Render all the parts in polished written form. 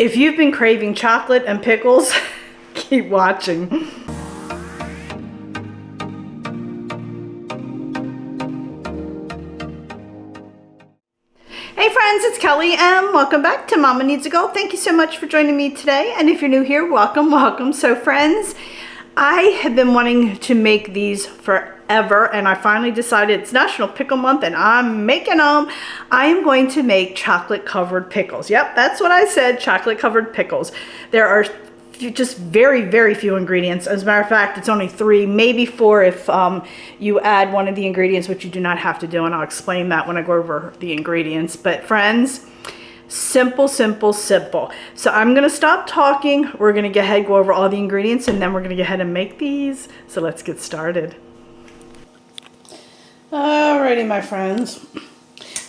If you've been craving chocolate and pickles, keep watching. Hey friends, it's Kelly and welcome back to Mama Needs a Goal. Thank you so much for joining me today. And if you're new here, welcome, welcome. So friends, I have been wanting to make these forever and I finally decided it's National Pickle Month and I'm making them. I am going to make chocolate covered pickles. Yep, that's what I said, chocolate covered pickles. There are just very few ingredients. As a matter of fact, it's only 3, maybe 4 if you add one of the ingredients, which you do not have to do, and I'll explain that when I go over the ingredients. But friends, simple. So I'm gonna stop talking. We're gonna go ahead, go over all the ingredients, and then we're gonna go ahead and make these. So let's get started. Alrighty, my friends.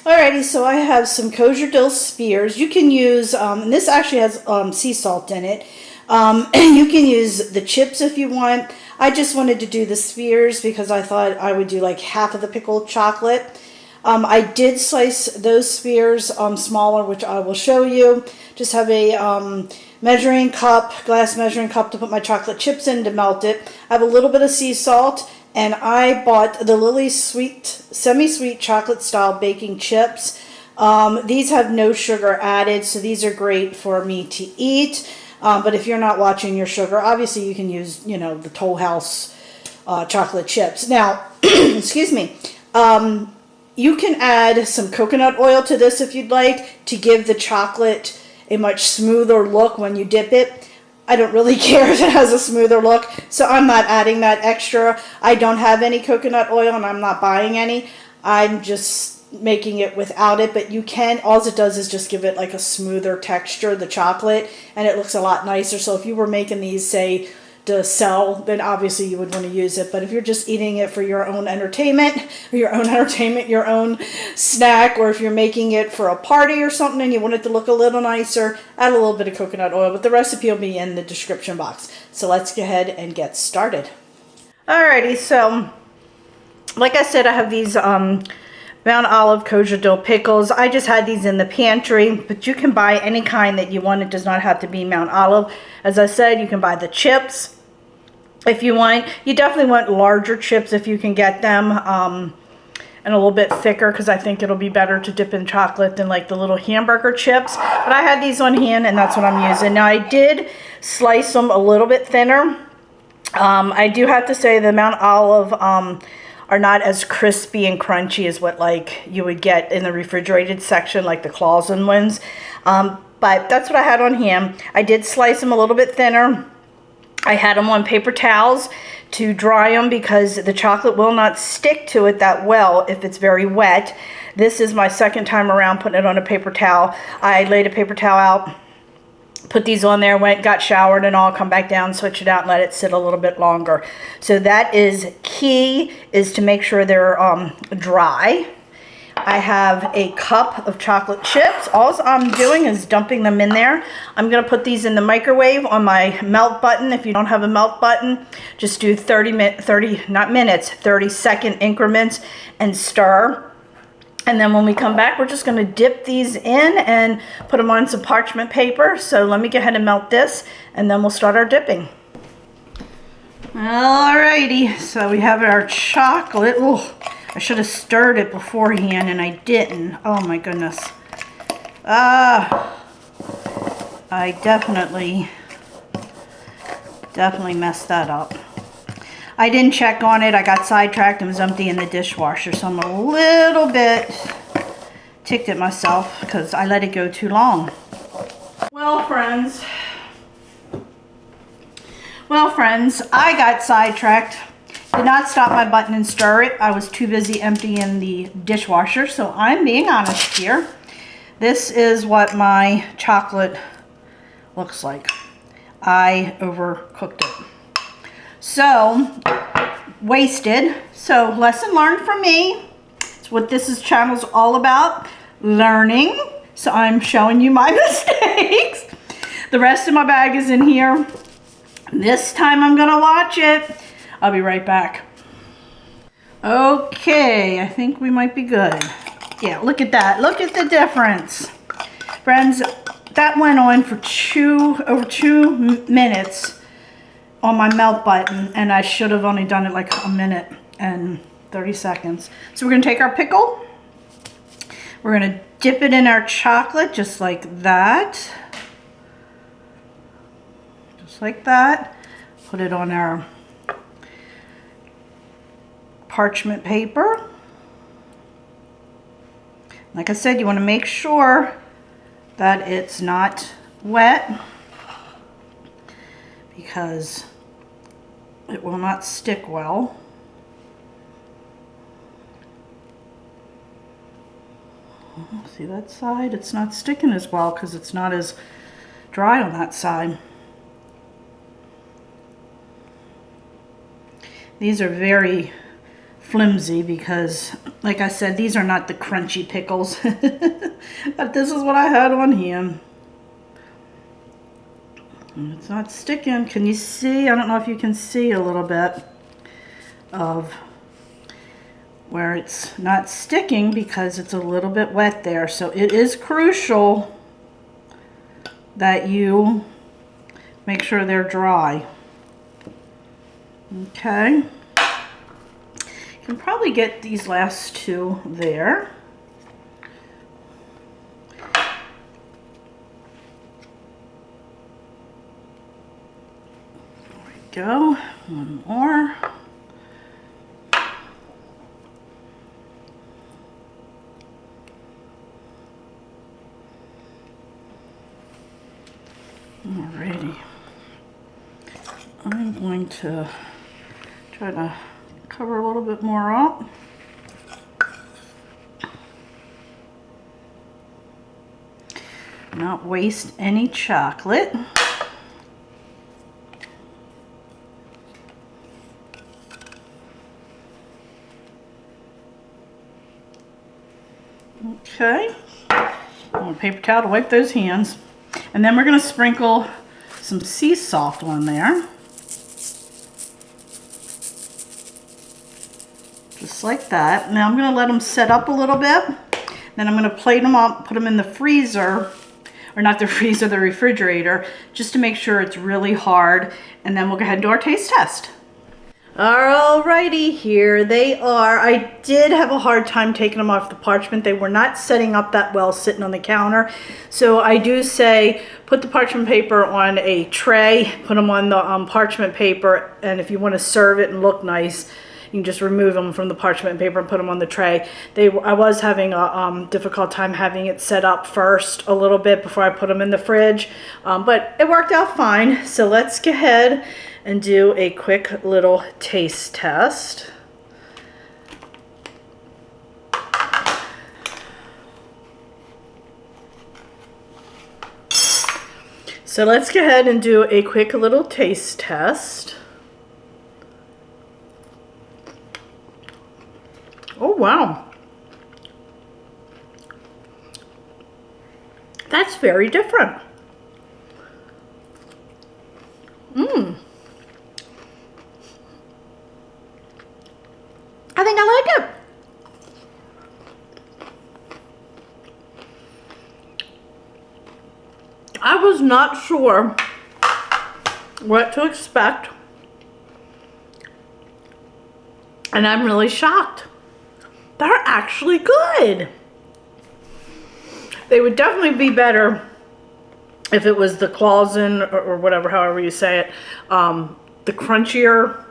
Alrighty, so I have some kosher dill spears. You can use, and this actually has sea salt in it. You can use the chips if you want. I just wanted to do the spheres because I thought I would do like half of the pickled chocolate. I did slice those spheres smaller, which I will show you. Just have a measuring cup, glass measuring cup to put my chocolate chips in to melt it. I have a little bit of sea salt, and I bought the Lily Sweet, semi-sweet chocolate style baking chips. These have no sugar added, so these are great for me to eat. But if you're not watching your sugar, obviously you can use, you know, the Toll House chocolate chips. Now, excuse me, you can add some coconut oil to this if you'd like to give the chocolate a much smoother look when you dip it. I don't really care if it has a smoother look, so I'm not adding that extra. I don't have any coconut oil and I'm not buying any. I'm just making it without it, but you can, all it does is just give it like a smoother texture, the chocolate, and it looks a lot nicer. So if you were making these, say, to sell, then obviously you would want to use it. But if you're just eating it for your own entertainment, your own snack, or if you're making it for a party or something and you want it to look a little nicer, add a little bit of coconut oil. But the recipe will be in the description box. So let's go ahead and get started. Alrighty, so like I said, I have these Mount Olive kosher dill pickles. I just had these in the pantry, but you can buy any kind that you want. It does not have to be Mount Olive. As I said, you can buy the chips if you want. You definitely want larger chips if you can get them, and a little bit thicker, because I think it'll be better to dip in chocolate than like the little hamburger chips. But I had these on hand and that's what I'm using. Now I did slice them a little bit thinner. I do have to say the Mount Olive are not as crispy and crunchy as what like you would get in the refrigerated section, like the Clausen ones. But that's what I had on hand. I did slice them a little bit thinner. I had them on paper towels to dry them because the chocolate will not stick to it that well if it's very wet. This is my second time around putting it on a paper towel. I laid a paper towel out, put these on there, got showered and all, come back down, switch it out and let it sit a little bit longer. So that is key, is to make sure they're dry. I have a cup of chocolate chips. All I'm doing is dumping them in there. I'm gonna put these in the microwave on my melt button. If you don't have a melt button, just do 30-second increments and stir. And then when we come back, we're just going to dip these in and put them on some parchment paper. So let me go ahead and melt this, and then we'll start our dipping. Alrighty, so we have our chocolate. Oh, I should have stirred it beforehand, and I didn't. Oh my goodness. I definitely messed that up. I didn't check on it. I got sidetracked and was empty in the dishwasher, so I'm a little bit ticked at myself because I let it go too long. Well, friends, I got sidetracked. Did not stop my button and stir it. I was too busy emptying the dishwasher, so I'm being honest here. This is what my chocolate looks like. I overcooked it. So, wasted. So, lesson learned from me. It's what this channel's all about, learning. So, I'm showing you my mistakes. The rest of my bag is in here. This time I'm gonna watch it. I'll be right back. Okay, I think we might be good. Yeah, look at that. Look at the difference. Friends, that went on for over 2 minutes on my melt button, and I should have only done it like a minute and 30 seconds. So we're gonna take our pickle, we're gonna dip it in our chocolate just like that. Just like that. Put it on our parchment paper. Like I said, you want to make sure that it's not wet because it will not stick well. See that side? It's not sticking as well because it's not as dry on that side. These are very flimsy because, like I said, these are not the crunchy pickles. But this is what I had on here. And it's not sticking. Can you see? I don't know if you can see a little bit of where it's not sticking because it's a little bit wet there. So it is crucial that you make sure they're dry. Okay. You can probably get these last two there. There we go. One more. Alrighty. I'm going to try to cover a little bit more up. Not waste any chocolate. Okay. I want a paper towel to wipe those hands. And then we're going to sprinkle some sea salt on there. Just like that. Now I'm going to let them set up a little bit. Then I'm going to plate them up, put them in the freezer, or not the freezer, the refrigerator, just to make sure it's really hard. And then we'll go ahead and do our taste test. Alrighty, here they are. I did have a hard time taking them off the parchment. They were not setting up that well sitting on the counter. So I do say put the parchment paper on a tray, put them on the parchment paper, and if you want to serve it and look nice, you can just remove them from the parchment paper and put them on the tray. I was having a difficult time having it set up first a little bit before I put them in the fridge, but it worked out fine. So let's go ahead and do a quick little taste test. So let's go ahead and do a quick little taste test. Oh, wow. That's very different. I think I like it. I was not sure what to expect, and I'm really shocked. They're actually good. They would definitely be better if it was the clausen or whatever, however you say it, the crunchier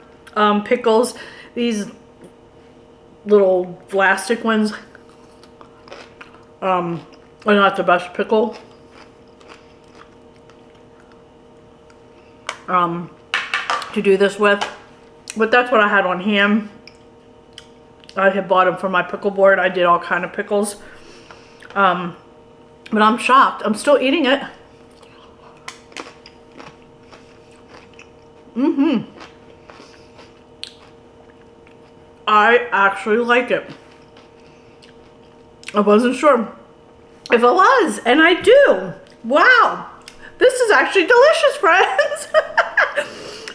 pickles. These little plastic ones are not the best pickle to do this with, but that's what I had on hand. I had bought them for my pickle board. I did all kind of pickles, but I'm shocked. I'm still eating it. I actually like it. I wasn't sure if it was, and I do. Wow, this is actually delicious, friends.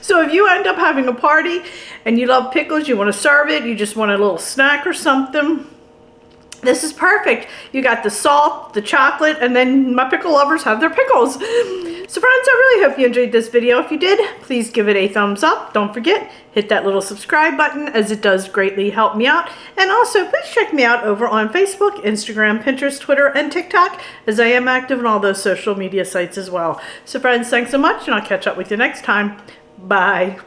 So if you end up having a party and you love pickles, you want to serve it, you just want a little snack or something, This is perfect. You got the salt, the chocolate, and then my pickle lovers have their pickles. So friends, I really hope you enjoyed this video. If you did, please give it a thumbs up. Don't forget, hit that little subscribe button, as it does greatly help me out. And also, please check me out over on Facebook, Instagram, Pinterest, Twitter, and TikTok, as I am active on all those social media sites as well. So friends, thanks so much, and I'll catch up with you next time. Bye.